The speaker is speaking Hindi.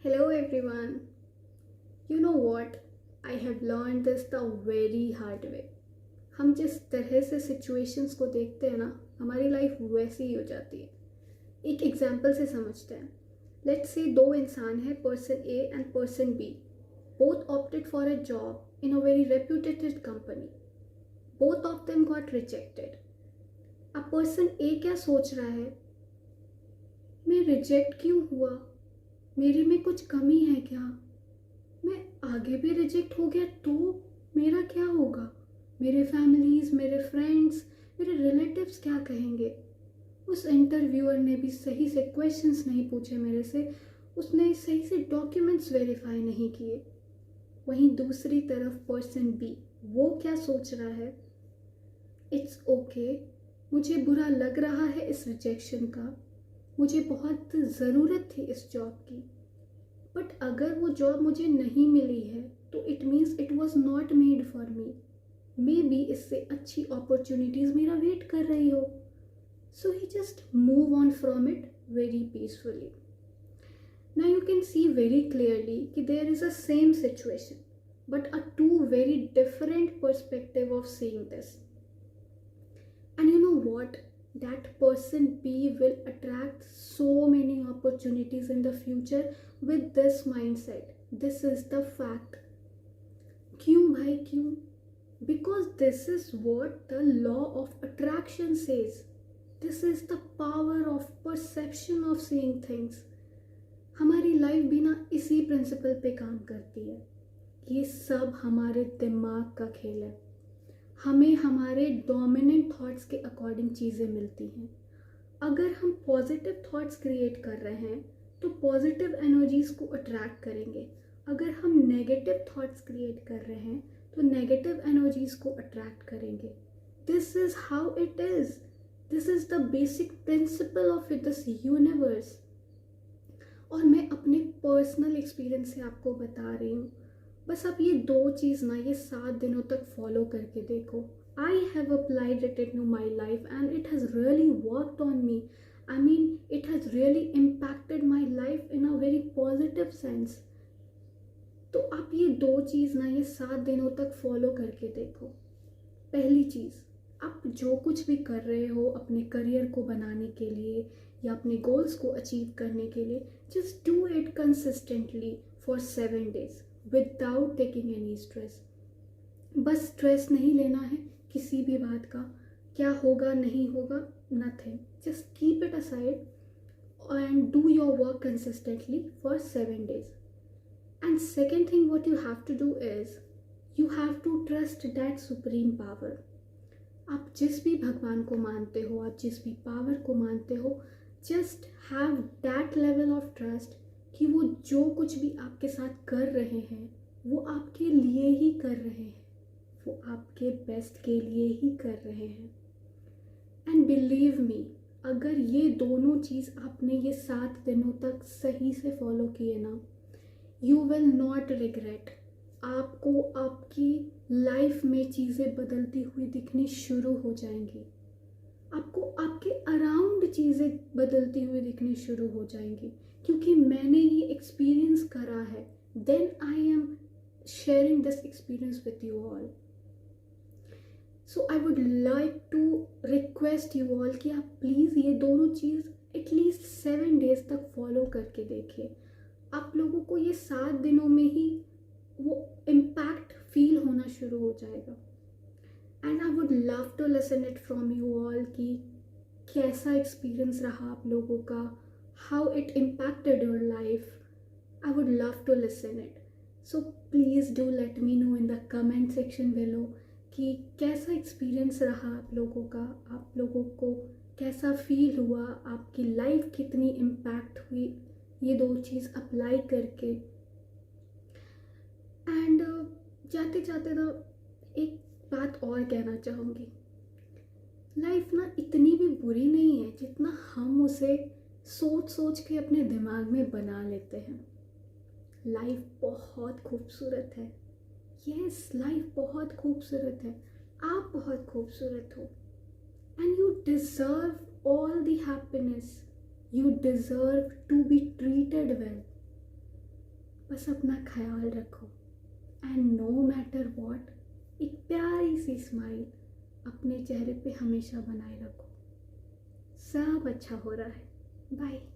Hello everyone. You know what? I have learned this the very hard way. हम जिस तरह से सिचुएशंस को देखते हैं ना, हमारी लाइफ वैसी ही हो जाती है. एक एग्जाम्पल से समझते हैं. लेट्स से दो इंसान हैं, person A and person B. Both opted for a job in a very reputed company. Both of them got rejected. अब पर्सन ए क्या सोच रहा है? मैं रिजेक्ट क्यों हुआ? मेरे में कुछ कमी है क्या? मैं आगे भी रिजेक्ट हो गया तो मेरा क्या होगा? मेरे फैमिलीज, मेरे फ्रेंड्स, मेरे रिलेटिव्स क्या कहेंगे? उस इंटरव्यूअर ने भी सही से क्वेश्चंस नहीं पूछे मेरे से. उसने सही से डॉक्यूमेंट्स वेरीफाई नहीं किए. वहीं दूसरी तरफ पर्सन बी, वो क्या सोच रहा है? इट्स ओके, मुझे बुरा लग रहा है इस रिजेक्शन का. मुझे बहुत ज़रूरत थी इस जॉब की. बट अगर वो जॉब मुझे नहीं मिली है तो it means it was not made for me. Maybe इससे अच्छी अपॉर्चुनिटीज़ मेरा वेट कर रही हो. So he just move on from it very peacefully. Now you can see very clearly कि there is a same situation but a to very different perspective of seeing this. And you know what? That person B will attract so many opportunities in the future with this mindset. This is the fact. क्यों भाई क्यों? Because this is what the law of attraction says. This is the power of perception of seeing things. हमारी लाइफ भी ना इसी प्रिंसिपल पे काम करती है. ये सब हमारे दिमाग का खेल है. हमें हमारे डोमिनेंट थॉट्स के अकॉर्डिंग चीज़ें मिलती हैं. अगर हम पॉजिटिव थॉट्स क्रिएट कर रहे हैं तो पॉजिटिव एनर्जीज़ को अट्रैक्ट करेंगे. अगर हम नेगेटिव थॉट्स क्रिएट कर रहे हैं तो नेगेटिव एनर्जीज़ को अट्रैक्ट करेंगे. This is how it is. This is the basic principle of this universe. और मैं अपने पर्सनल एक्सपीरियंस से आपको बता रही हूँ. बस आप ये दो चीज़ ना ये 7 दिनों तक फॉलो करके देखो. I have applied it in my life and it has really worked on me. I mean it has really impacted my life in a very positive sense. तो आप ये दो चीज़ ना ये 7 दिनों तक फॉलो करके देखो. पहली चीज़, आप जो कुछ भी कर रहे हो अपने करियर को बनाने के लिए या अपने गोल्स को अचीव करने के लिए, just do it consistently for 7 days without taking any stress. बस स्ट्रेस नहीं लेना है किसी भी बात का. क्या होगा नहीं होगा, nothing. Just keep it aside and do your work consistently for 7 days. And second thing what you have to do is you have to trust that supreme power. आप जिस भी भगवान को मानते हो, आप जिस भी पावर को मानते हो, just have that level of trust कि वो जो कुछ भी आपके साथ कर रहे हैं वो आपके लिए ही कर रहे हैं. वो आपके बेस्ट के लिए ही कर रहे हैं. एंड बिलीव मी, अगर ये दोनों चीज़ आपने ये 7 दिनों तक सही से फॉलो किए ना, यू विल नॉट रिग्रेट. आपको आपकी लाइफ में चीज़ें बदलती हुई दिखनी शुरू हो जाएंगी. आपको आपके अराउंड चीज़ें बदलती हुई दिखनी शुरू हो जाएंगी. क्योंकि मैंने ये एक्सपीरियंस करा है. Then I am sharing this experience with you all. So I would like to request you all कि आप प्लीज़ ये दोनों चीज़ एटलीस्ट 7 days तक फॉलो करके देखिए. आप लोगों को ये 7 दिनों में ही वो इम्पैक्ट फील होना शुरू हो जाएगा. And I would love to listen it from you all कि कैसा एक्सपीरियंस रहा आप लोगों का, how it impacted your life. I would love to listen it. So please do let me know in the comment section below कि कैसा एक्सपीरियंस रहा आप लोगों का. आप लोगों को कैसा फील हुआ, आपकी लाइफ कितनी इम्पैक्ट हुई ये दो चीज़ अप्लाई करके. एंड जाते जाते ना एक बात और कहना चाहूँगी. लाइफ ना इतनी भी बुरी नहीं है जितना हम उसे सोच सोच के अपने दिमाग में बना लेते हैं. लाइफ बहुत खूबसूरत है. यस, लाइफ बहुत खूबसूरत है. आप बहुत खूबसूरत हो. And you deserve all the happiness. You deserve to be treated well. बस अपना ख्याल रखो एंड नो मैटर वॉट, एक प्यारी सी स्माइल अपने चेहरे पे हमेशा बनाए रखो। सब अच्छा हो रहा है। बाय।